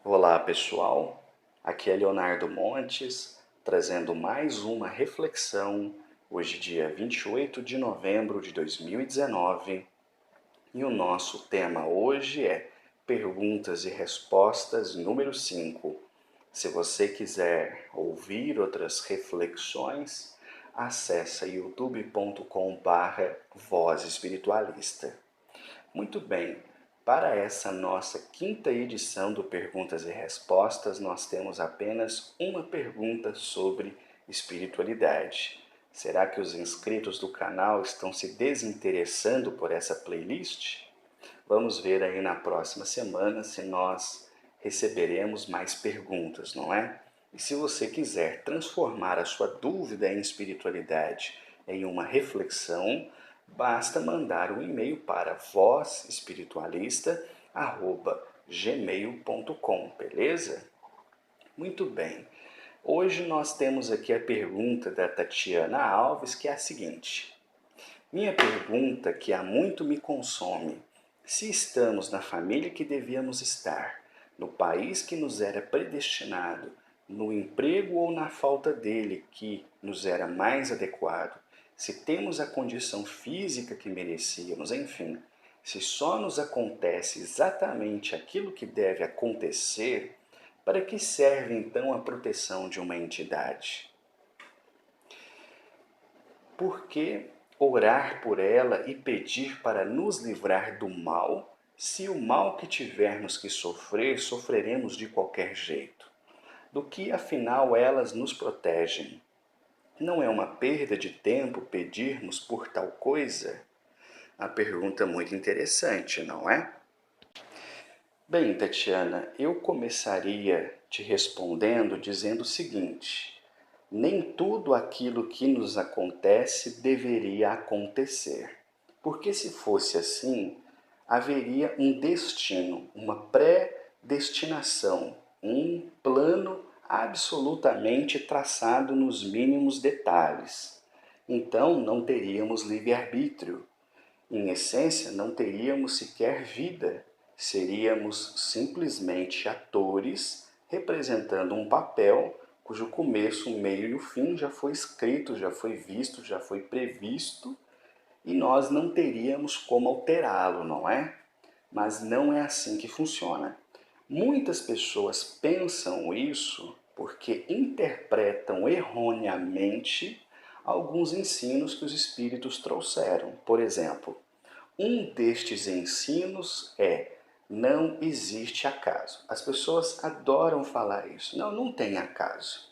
Olá pessoal, aqui é Leonardo Montes, trazendo mais uma reflexão, hoje dia 28 de novembro de 2019, e o nosso tema hoje é Perguntas e Respostas número 5. Se você quiser ouvir outras reflexões, acesse youtube.com/voz espiritualista. Muito bem, para essa nossa quinta edição do Perguntas e Respostas, nós temos apenas uma pergunta sobre espiritualidade. Será que os inscritos do canal estão se desinteressando por essa playlist? Vamos ver aí na próxima semana se nós receberemos mais perguntas, não é? E se você quiser transformar a sua dúvida em espiritualidade em uma reflexão, basta mandar um e-mail para vozespiritualista@gmail.com, beleza? Muito bem. Hoje nós temos aqui a pergunta da Tatiana Alves, que é a seguinte: minha pergunta, que há muito me consome: se estamos na família que devíamos estar, no país que nos era predestinado, no emprego ou na falta dele que nos era mais adequado, se temos a condição física que merecíamos, enfim, se só nos acontece exatamente aquilo que deve acontecer, para que serve então a proteção de uma entidade? Por que orar por ela e pedir para nos livrar do mal, se o mal que tivermos que sofrer, sofreremos de qualquer jeito? Do que afinal elas nos protegem? Não é uma perda de tempo pedirmos por tal coisa? Uma pergunta muito interessante, não é? Bem, Tatiana, eu começaria te respondendo dizendo o seguinte: nem tudo aquilo que nos acontece deveria acontecer, porque se fosse assim, haveria um destino, uma predestinação, um plano absolutamente traçado nos mínimos detalhes. Então não teríamos livre-arbítrio. Em essência, não teríamos sequer vida. Seríamos simplesmente atores representando um papel cujo começo, o meio e o fim já foi escrito, já foi visto, já foi previsto, e nós não teríamos como alterá-lo, não é? Mas não é assim que funciona. Muitas pessoas pensam isso porque interpretam erroneamente alguns ensinos que os espíritos trouxeram. Por exemplo, um destes ensinos é: não existe acaso. As pessoas adoram falar isso. Não, não tem acaso.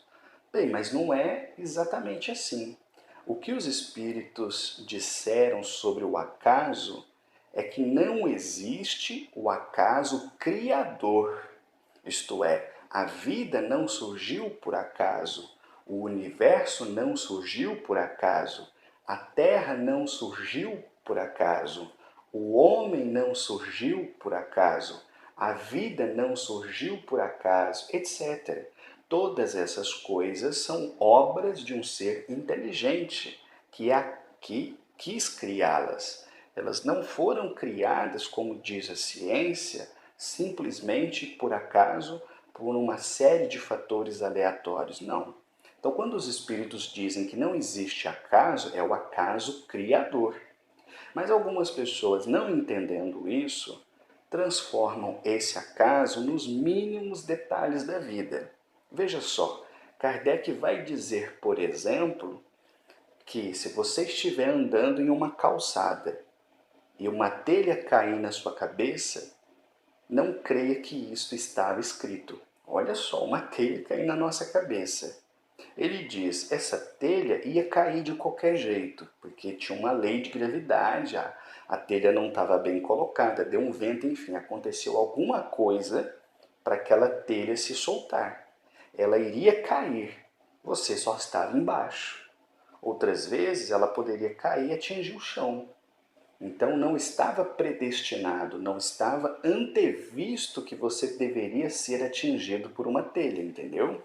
Bem, mas não é exatamente assim. O que os espíritos disseram sobre o acaso é que não existe o acaso criador. Isto é, a vida não surgiu por acaso, o universo não surgiu por acaso, a Terra não surgiu por acaso, o homem não surgiu por acaso, a vida não surgiu por acaso, etc. Todas essas coisas são obras de um ser inteligente que quis criá-las. Elas não foram criadas, como diz a ciência, simplesmente por acaso, por uma série de fatores aleatórios. Não. Então, quando os espíritos dizem que não existe acaso, é o acaso criador. Mas algumas pessoas, não entendendo isso, transformam esse acaso nos mínimos detalhes da vida. Veja só, Kardec vai dizer, por exemplo, que se você estiver andando em uma calçada e uma telha cair na sua cabeça, não creia que isto estava escrito. Olha só, uma telha cair na nossa cabeça. Ele diz, essa telha ia cair de qualquer jeito, porque tinha uma lei de gravidade, a telha não estava bem colocada, deu um vento, enfim, aconteceu alguma coisa para aquela telha se soltar. Ela iria cair, você só estava embaixo. Outras vezes ela poderia cair e atingir o chão. Então não estava predestinado, não estava antevisto que você deveria ser atingido por uma telha, entendeu?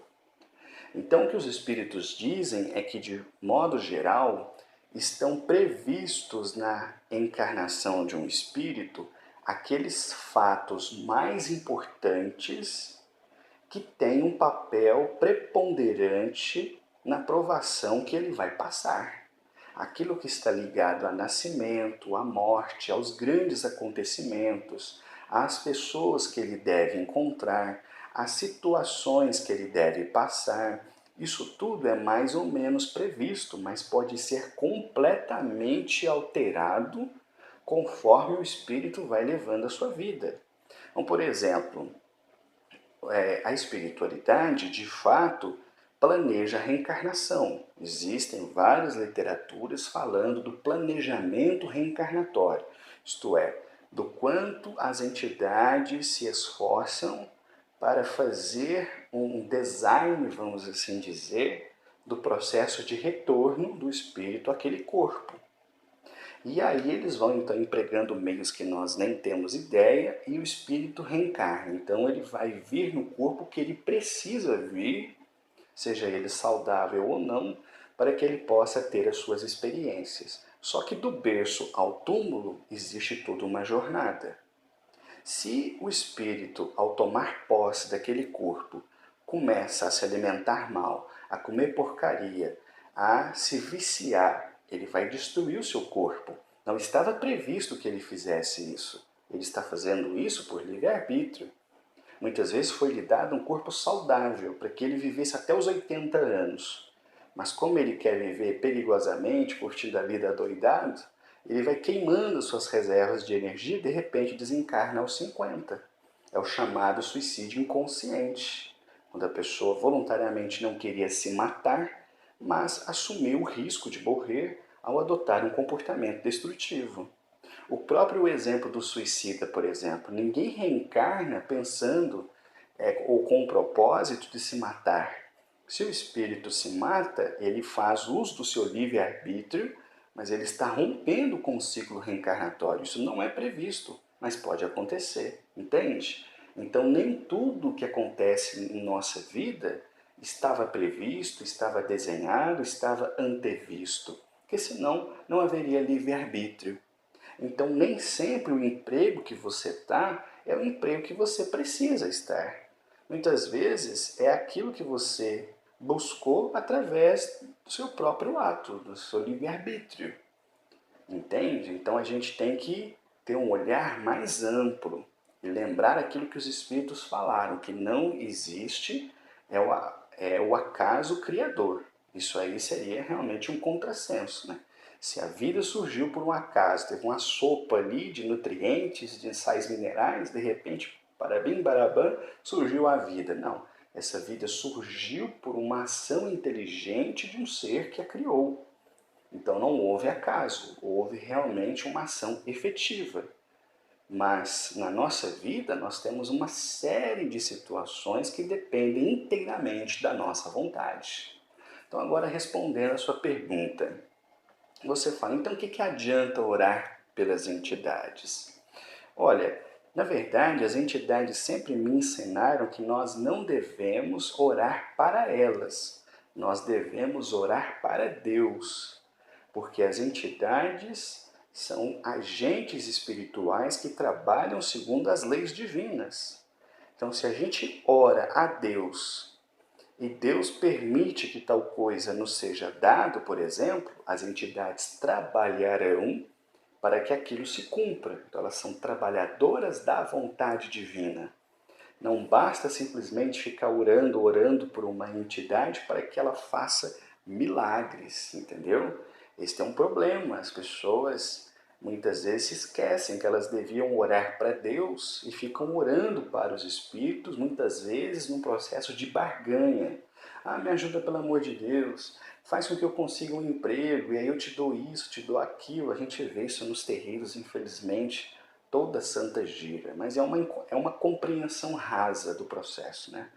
Então o que os espíritos dizem é que, de modo geral, estão previstos na encarnação de um espírito aqueles fatos mais importantes que tem um papel preponderante na provação que ele vai passar. Aquilo que está ligado a nascimento, à morte, aos grandes acontecimentos, às pessoas que ele deve encontrar, às situações que ele deve passar, isso tudo é mais ou menos previsto, mas pode ser completamente alterado conforme o Espírito vai levando a sua vida. Então, por exemplo, a espiritualidade, de fato, planeja a reencarnação. Existem várias literaturas falando do planejamento reencarnatório, isto é, do quanto as entidades se esforçam para fazer um design, vamos assim dizer, do processo de retorno do espírito àquele corpo. E aí eles vão então empregando meios que nós nem temos ideia e o espírito reencarna. Então ele vai vir no corpo que ele precisa vir, seja ele saudável ou não, para que ele possa ter as suas experiências. Só que do berço ao túmulo existe toda uma jornada. Se o espírito, ao tomar posse daquele corpo, começa a se alimentar mal, a comer porcaria, a se viciar, ele vai destruir o seu corpo. Não estava previsto que ele fizesse isso. Ele está fazendo isso por livre-arbítrio. Muitas vezes foi lhe dado um corpo saudável para que ele vivesse até os 80 anos. Mas como ele quer viver perigosamente, curtindo a vida adoidado, ele vai queimando suas reservas de energia e de repente desencarna aos 50. É o chamado suicídio inconsciente, quando a pessoa voluntariamente não queria se matar, mas assumiu o risco de morrer ao adotar um comportamento destrutivo. O próprio exemplo do suicida, por exemplo, ninguém reencarna pensando ou com o propósito de se matar. Se o espírito se mata, ele faz uso do seu livre-arbítrio, mas ele está rompendo com o ciclo reencarnatório. Isso não é previsto, mas pode acontecer, entende? Então, nem tudo que acontece em nossa vida estava previsto, estava desenhado, estava antevisto, porque senão não haveria livre-arbítrio. Então, nem sempre o emprego que você está é o emprego que você precisa estar. Muitas vezes é aquilo que você buscou através do seu próprio ato, do seu livre-arbítrio. Entende? Então a gente tem que ter um olhar mais amplo e lembrar aquilo que os espíritos falaram, que não existe o acaso criador. Isso aí seria realmente um contrassenso, né? Se a vida surgiu por um acaso, teve uma sopa ali de nutrientes, de sais minerais, de repente, parabim, barabã, surgiu a vida. Não, essa vida surgiu por uma ação inteligente de um ser que a criou. Então não houve acaso, houve realmente uma ação efetiva. Mas na nossa vida nós temos uma série de situações que dependem inteiramente da nossa vontade. Então agora respondendo a sua pergunta, você fala, então o que adianta orar pelas entidades? Olha, na verdade as entidades sempre me ensinaram que nós não devemos orar para elas, nós devemos orar para Deus, porque as entidades são agentes espirituais que trabalham segundo as leis divinas. Então, se a gente ora a Deus e Deus permite que tal coisa nos seja dado, por exemplo, as entidades trabalharão para que aquilo se cumpra. Então, elas são trabalhadoras da vontade divina. Não basta simplesmente ficar orando por uma entidade para que ela faça milagres, entendeu? Este é um problema. As pessoas muitas vezes se esquecem que elas deviam orar para Deus e ficam orando para os espíritos, muitas vezes num processo de barganha. Ah, me ajuda pelo amor de Deus, faz com que eu consiga um emprego, e aí eu te dou isso, te dou aquilo. A gente vê isso nos terreiros, infelizmente, toda santa gira, mas é uma compreensão rasa do processo, né?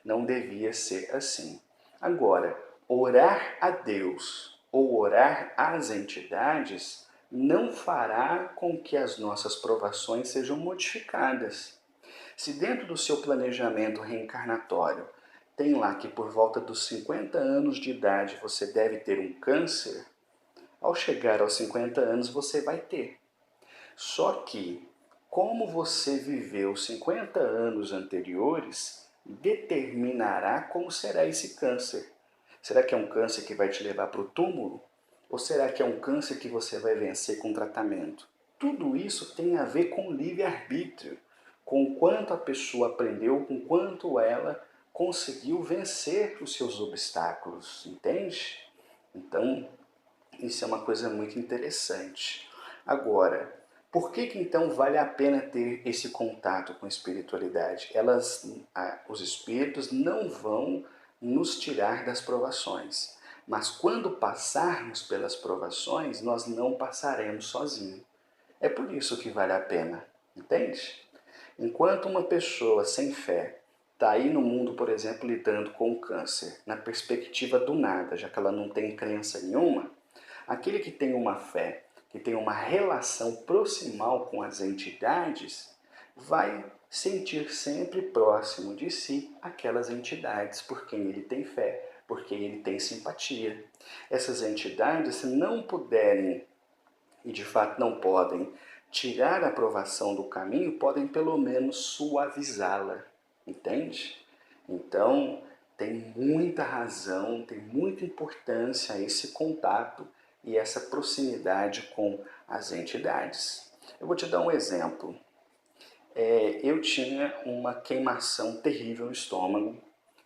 Não devia ser assim. Agora, orar a Deus ou orar às entidades não fará com que as nossas provações sejam modificadas. Se dentro do seu planejamento reencarnatório tem lá que por volta dos 50 anos de idade você deve ter um câncer, ao chegar aos 50 anos você vai ter. Só que, como você viveu 50 anos anteriores, determinará como será esse câncer. Será que é um câncer que vai te levar para o túmulo? Ou será que é um câncer que você vai vencer com tratamento? Tudo isso tem a ver com livre-arbítrio, com o quanto a pessoa aprendeu, com quanto ela conseguiu vencer os seus obstáculos, entende? Então, isso é uma coisa muito interessante. Agora, por que então vale a pena ter esse contato com a espiritualidade? Os espíritos não vão nos tirar das provações, mas quando passarmos pelas provações, nós não passaremos sozinhos. É por isso que vale a pena, entende? Enquanto uma pessoa sem fé está aí no mundo, por exemplo, lidando com o câncer, na perspectiva do nada, já que ela não tem crença nenhuma, aquele que tem uma fé, que tem uma relação proximal com as entidades, vai sentir sempre próximo de si aquelas entidades por quem ele tem fé, por quem ele tem simpatia. Essas entidades, se não puderem, e de fato não podem, tirar a aprovação do caminho, podem pelo menos suavizá-la, entende? Então, tem muita razão, tem muita importância esse contato e essa proximidade com as entidades. Eu vou te dar um exemplo. Eu tinha uma queimação terrível no estômago,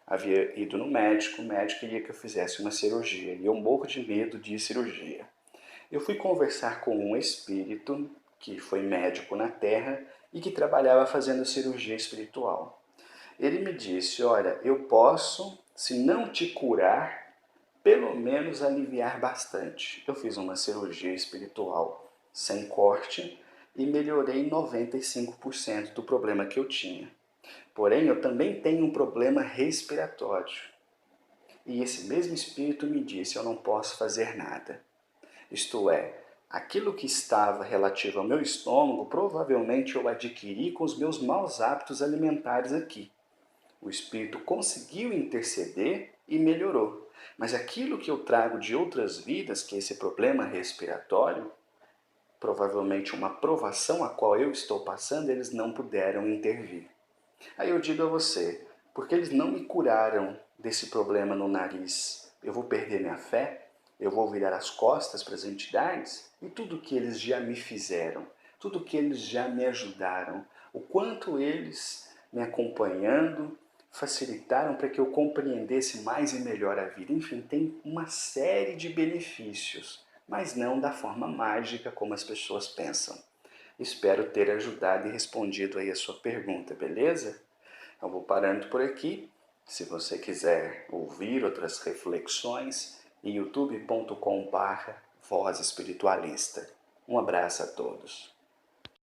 havia ido no médico, o médico queria que eu fizesse uma cirurgia e eu morro de medo de cirurgia. Eu fui conversar com um espírito que foi médico na Terra e que trabalhava fazendo cirurgia espiritual. Ele me disse, olha, eu posso, se não te curar, pelo menos aliviar bastante. Eu fiz uma cirurgia espiritual sem corte e melhorei 95% do problema que eu tinha. Porém, eu também tenho um problema respiratório. E esse mesmo espírito me disse, eu não posso fazer nada. Isto é, aquilo que estava relativo ao meu estômago, provavelmente eu adquiri com os meus maus hábitos alimentares aqui. O espírito conseguiu interceder e melhorou. Mas aquilo que eu trago de outras vidas, que é esse problema respiratório, provavelmente uma provação a qual eu estou passando, eles não puderam intervir. Aí eu digo a você, porque eles não me curaram desse problema no nariz, eu vou perder minha fé? Eu vou virar as costas para as entidades? E tudo que eles já me fizeram, tudo que eles já me ajudaram, o quanto eles me acompanhando facilitaram para que eu compreendesse mais e melhor a vida. Enfim, tem uma série de benefícios, mas não da forma mágica como as pessoas pensam. Espero ter ajudado e respondido aí a sua pergunta, beleza? Eu vou parando por aqui. Se você quiser ouvir outras reflexões, youtube.com/Voz Espiritualista. Um abraço a todos.